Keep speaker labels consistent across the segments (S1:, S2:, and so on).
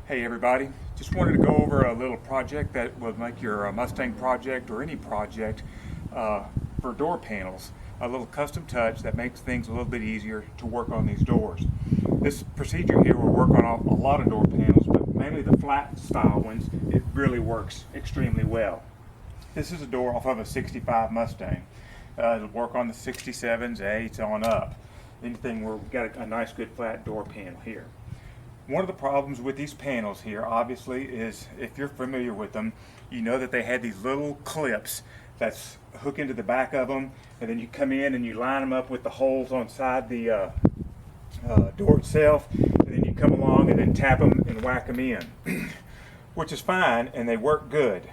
S1: Hey everybody, just wanted to go over a little project that will make your Mustang project or any project for door panels a little custom touch that makes things a little bit easier to work on these doors. This procedure here will work on a lot of door panels, but mainly the flat style ones. It really works extremely well. This is a door off of a 65 Mustang. It'll work on the 67s, 8s on up. Anything where we've got a nice good flat door panel here. One of the problems with these panels here, obviously, is if you're familiar with them, you know that they had these little clips that's hook into the back of them, and then you come in and you line them up with the holes on side the door itself, and then you come along and then tap them and whack them in, which is fine, and they work good.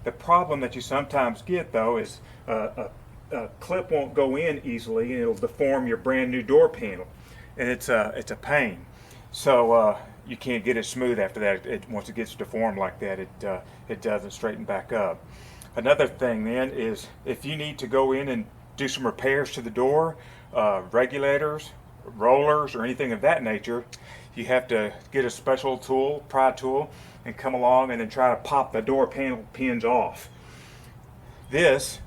S1: The problem that you sometimes get, though, is a clip won't go in easily, and it'll deform your brand new door panel, and it's a pain. So you can't get it smooth after that. Once it gets deformed like that, it doesn't straighten back up. Another thing then is if you need to go in and do some repairs to the door, regulators, rollers, or anything of that nature, you have to get a special tool, pry tool, and come along and then try to pop the door panel pins off. This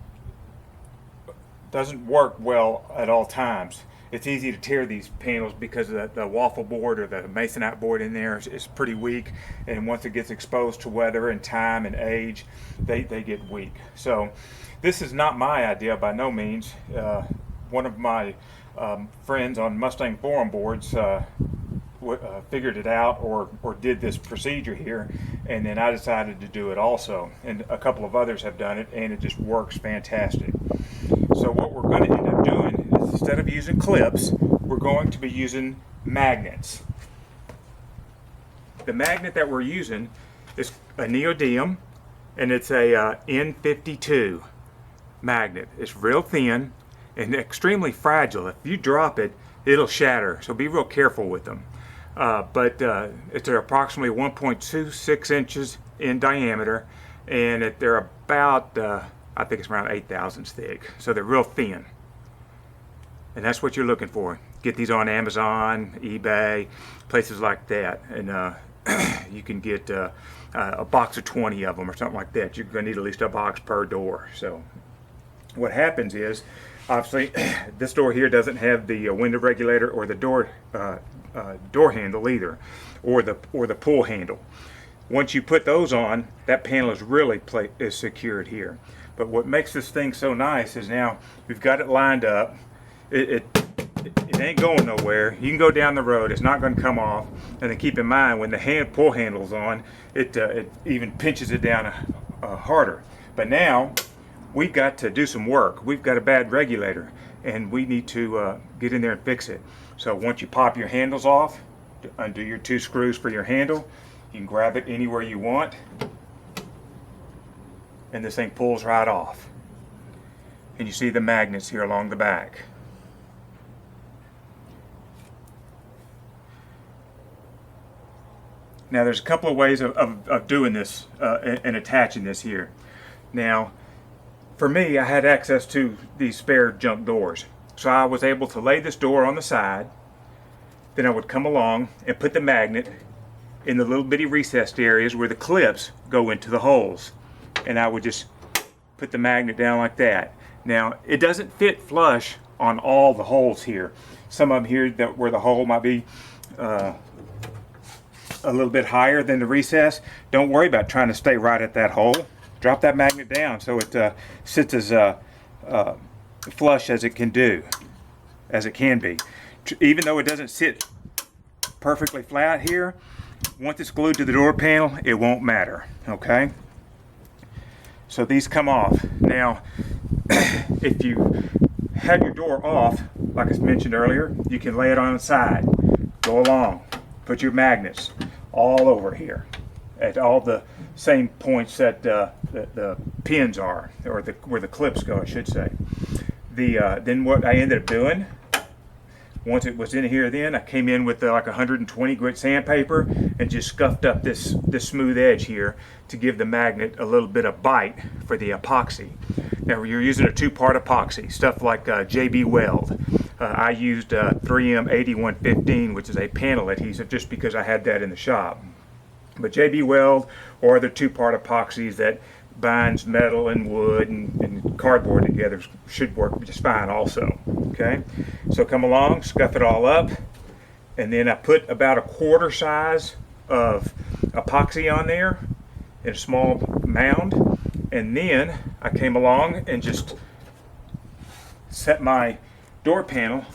S1: doesn't work well at all times. It's easy to tear these panels because the waffle board or the masonite board in there is pretty weak, and once it gets exposed to weather and time and age, they get weak. So this is not my idea by no means. One of my friends on Mustang forum boards figured it out or did this procedure here, and then I decided to do it also, and a couple of others have done it, and it just works fantastic. So what we're going to end up doing is, instead of using clips, we're going to be using magnets. The magnet that we're using is a neodymium, and it's a N52 magnet. It's real thin and extremely fragile. If you drop it, it'll shatter, so be real careful with them. But it's approximately 1.26 inches in diameter, and they're about I think it's around 8 thousandths thick, so they're real thin, and that's what you're looking for. Get these on Amazon, eBay, places like that, and you can get a box of 20 of them or something like that. You're going to need at least a box per door. So what happens is, obviously, this door here doesn't have the window regulator or the door handle either, or the pull handle. Once you put those on, that panel is really secured here. But what makes this thing so nice is now we've got it lined up. It ain't going nowhere. You can go down the road. It's not going to come off. And then keep in mind, when the pull handle's on, it even pinches it down harder. But now we've got to do some work. We've got a bad regulator, and we need to get in there and fix it. So once you pop your handles off, undo your 2 screws for your handle. You can grab it anywhere you want, and this thing pulls right off. And you see the magnets here along the back. Now there's a couple of ways of doing this and attaching this here. Now for me, I had access to these spare junk doors, so I was able to lay this door on the side. Then I would come along and put the magnet in the little bitty recessed areas where the clips go into the holes, and I would just put the magnet down like that. Now it doesn't fit flush on all the holes here. Some of them here where the hole might be a little bit higher than the recess, don't worry about trying to stay right at that hole. Drop that magnet down so it sits as flush as it can be. Even though it doesn't sit perfectly flat here, once it's glued to the door panel, it won't matter. Okay? So these come off. Now, if you have your door off, like I mentioned earlier, you can lay it on the side. Go along. Put your magnets all over here at all the same points that the pins are, or where the clips go, I should say. Then what I ended up doing, once it was in here, then I came in with like 120 grit sandpaper and just scuffed up this smooth edge here to give the magnet a little bit of bite for the epoxy. Now you're using a 2-part epoxy, stuff like JB Weld. I used 3M 8115, which is a panel adhesive, just because I had that in the shop. But JB Weld or other two-part epoxies that binds metal and wood and cardboard together should work just fine also. Okay, so come along, scuff it all up, and then I put about a quarter size of epoxy on there in a small mound, and then I came along and just set my door panel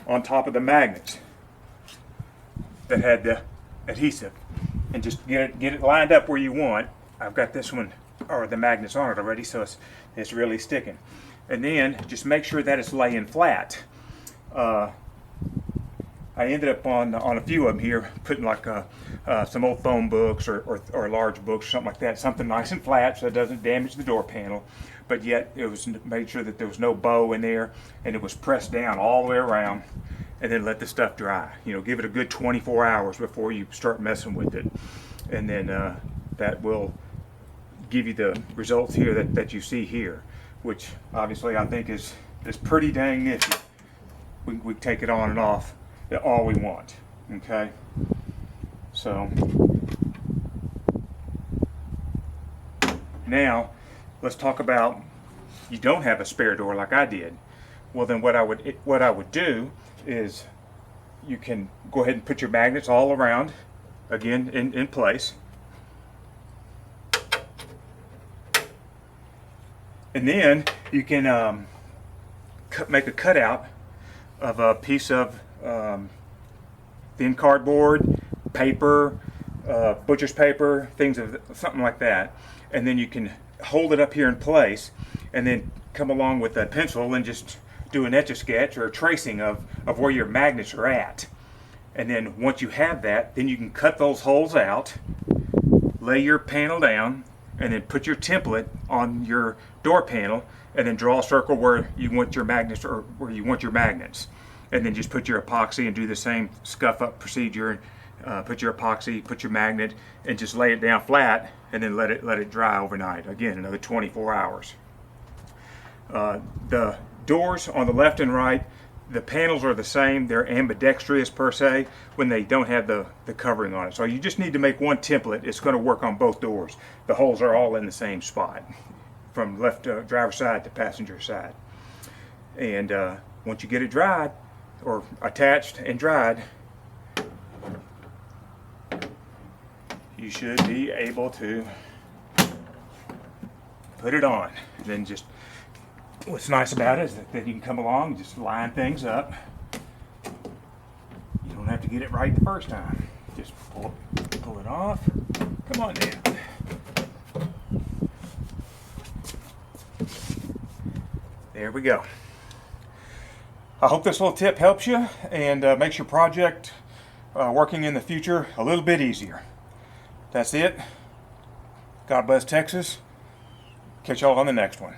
S1: on top of the magnets that had the adhesive, and just get it lined up where you want. I've got this one, or the magnets on it already, so it's really sticking. And then just make sure that it's laying flat. I ended up on a few of them here putting like some old phone books or large books or something like that, something nice and flat so it doesn't damage the door panel, but yet it was made sure that there was no bow in there, and it was pressed down all the way around. And then let the stuff dry. You know, give it a good 24 hours before you start messing with it, and then that will give you the results here that you see here, which obviously I think is pretty dang nifty. We take it on and off all we want. Okay, so now let's talk about, you don't have a spare door like I did. Well, then what I would do is you can go ahead and put your magnets all around again in place, and then you can make a cutout of a piece of thin cardboard, paper, butcher's paper, things of something like that, and then you can hold it up here in place, and then come along with a pencil and just do an etch-a-sketch or a tracing of where your magnets are at. And then once you have that, then you can cut those holes out, lay your panel down, and then put your template on your door panel, and then draw a circle where you want your magnets, or where you want your magnets. And then just put your epoxy and do the same scuff up procedure. Put your epoxy, put your magnet, and just lay it down flat, and then let it dry overnight. Again, another 24 hours. The doors on the left and right, the panels are the same. They're ambidextrous per se when they don't have the covering on it. So you just need to make one template. It's going to work on both doors. The holes are all in the same spot, from left driver's side to passenger side. And once you get it dried, or attached and dried, you should be able to put it on. And then just, what's nice about it is that you can come along and just line things up. You don't have to get it right the first time. Just pull it off. Come on down. There we go. I hope this little tip helps you and makes your project working in the future a little bit easier. That's it. God bless Texas. Catch y'all on the next one.